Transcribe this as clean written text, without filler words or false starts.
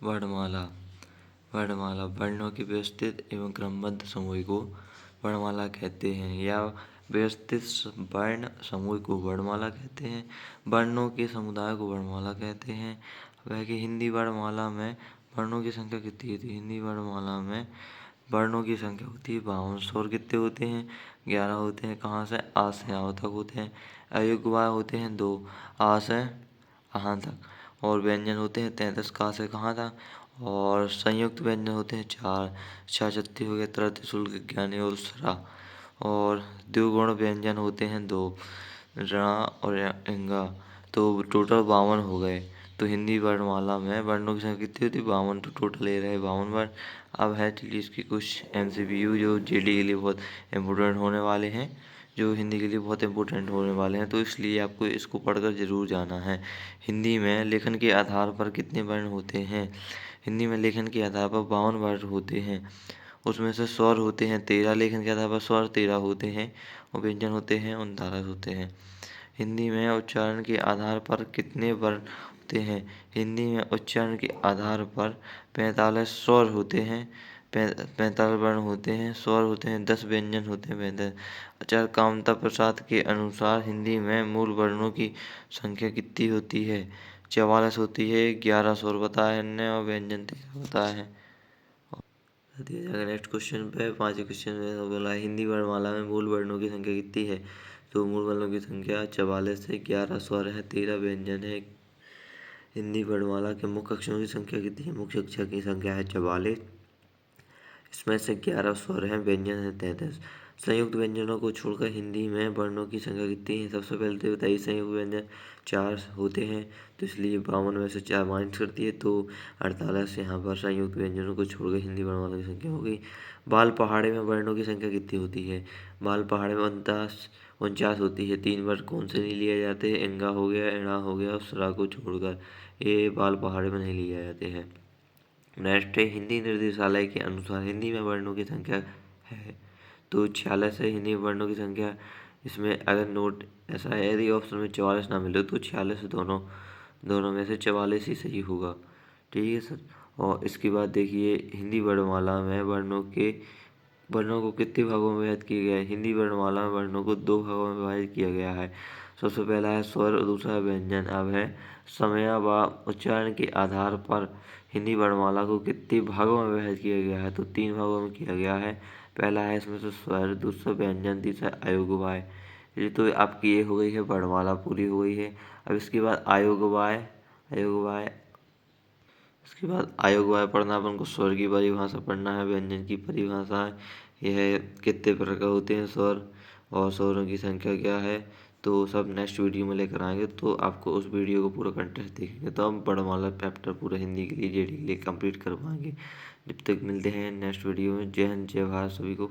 वर्णमाला। वर्णमाला वर्णों के व्यवस्थित एवं क्रमबद्ध समूह को वर्णमाला कहते हैं या व्यवस्थित वर्ण समूह को वर्णमाला कहते हैं। वर्णों के समुदाय को वर्णमाला कहते हैं। वह कि हिंदी वर्णमाला में वर्णों की संख्या कितनी होती है? हिंदी वर्णमाला में वर्णों की संख्या होती है 52। स्वर कितने होते हैं? 11 होते हैं। कहाँ से? आ से आव तक होते हैं। अयुग्म होते हैं 2, आ से अहाँ तक। और व्यंजन होते हैं 33, कहाँ से कहाँ तक। और संयुक्त व्यंजन होते हैं 4, छाछत्ती हो गया, तरत, शुल्क, ज्ञानी और सरा। और द्विगुण व्यंजन होते हैं 2, ऋणा और इंगा। तो टोटल 52 हो गए। तो हिंदी वर्णमाला में वर्णों की संख्या कितनी होती है? 52। तो टोटल ले रहे हैं 52 वर्ण। अब है चलिए इसकी कुछ MCQ जो जेडी के लिए बहुत इम्पोर्टेंट होने वाले हैं, जो हिंदी के लिए बहुत इम्पोर्टेंट होने वाले हैं, तो इसलिए आपको इसको पढ़कर ज़रूर जाना है। हिंदी में लेखन के आधार पर कितने वर्ण होते हैं? हिंदी में लेखन के आधार पर 52 वर्ण होते हैं। उसमें से स्वर होते हैं 13, लेखन के आधार पर स्वर 13 होते हैं। और व्यंजन होते हैं 39 होते हैं। हिंदी में उच्चारण के आधार पर कितने वर्ण होते हैं? हिंदी में उच्चारण के आधार पर 45 स्वर होते हैं, 45 वर्ण होते हैं, स्वर होते हैं 10, व्यंजन होते हैं 45। आचार्य कामता प्रसाद के अनुसार हिंदी में मूल वर्णों की संख्या कितनी होती है? 44 होती है। 11 स्वर बताया है हमने और व्यंजन 13 बताया है। नेक्स्ट क्वेश्चन पे 5 क्वेश्चन में बोला है हिंदी वर्णमाला में मूल वर्णों की संख्या कितनी है? तो मूल वर्णों की संख्या 44 है, 11 स्वर है, 13 व्यंजन है। हिंदी वर्णमाला के मुख्य अक्षरों की संख्या कितनी है? मुख्य अक्षर की संख्या है 44, इसमें से 11 स्वर हैं, व्यंजन है 33। संयुक्त व्यंजनों को छोड़कर हिंदी में वर्णों की संख्या कितनी है? सबसे पहले तो बताइए, संयुक्त व्यंजन 4 होते हैं, तो इसलिए 52 में से 4 माइनस कर दिए तो 48 यहाँ पर संयुक्त व्यंजनों को छोड़कर हिंदी वर्णमाला की संख्या हो गई। बाल पहाड़े में वर्णों की संख्या कितनी होती है? बाल पहाड़े में 49 होती है। 3 वर्ण कौन से नहीं लिए जाते? इंगा हो गया, इणा हो गया और सरा को छोड़कर, ये बाल पहाड़े में नहीं लिए जाते हैं। राष्ट्रीय हिंदी निर्देशालय के अनुसार हिंदी में वर्णों की संख्या है तो 46 है हिंदी वर्णों की संख्या। इसमें अगर नोट ऐसा है, यदि ऑप्शन में 44 ना मिले तो 46 दोनों में से 44 ही सही होगा। ठीक है सर। और इसके बाद देखिए हिंदी वर्णमाला में वर्णों को कितने भागों में विभाजित किया गया है? हिंदी वर्णमाला में वर्णों को 2 भागों में विभाजित किया गया है। सबसे पहला है स्वर और दूसरा है व्यंजन। अब है समय व उच्चारण के आधार पर हिंदी वर्णमाला को कितने भागों में विभाजित किया गया है? तो 3 भागों में किया गया है। पहला है इसमें से स्वर, दूसरा व्यंजन, तीसरा अयोग्य। ये तो आपकी ये हो गई है वर्णमाला, पूरी हो गई है। अब इसके बाद अयोग्य इसके बाद अयोग्य पढ़ना, अपन को स्वर की परिभाषा पढ़ना है, व्यंजन की परिभाषा है, यह कितने प्रकार होते हैं स्वर और स्वरों की संख्या क्या है। तो सब नेक्स्ट वीडियो में लेकर आएंगे, तो आपको उस वीडियो को पूरा कंटेंट देखेंगे तो हम वर्णमाला चैप्टर पूरा हिंदी के लिए जेडी के लिए कंप्लीट कर पाएंगे। जब तक मिलते हैं नेक्स्ट वीडियो में। जय हिंद, जय भारत सभी को।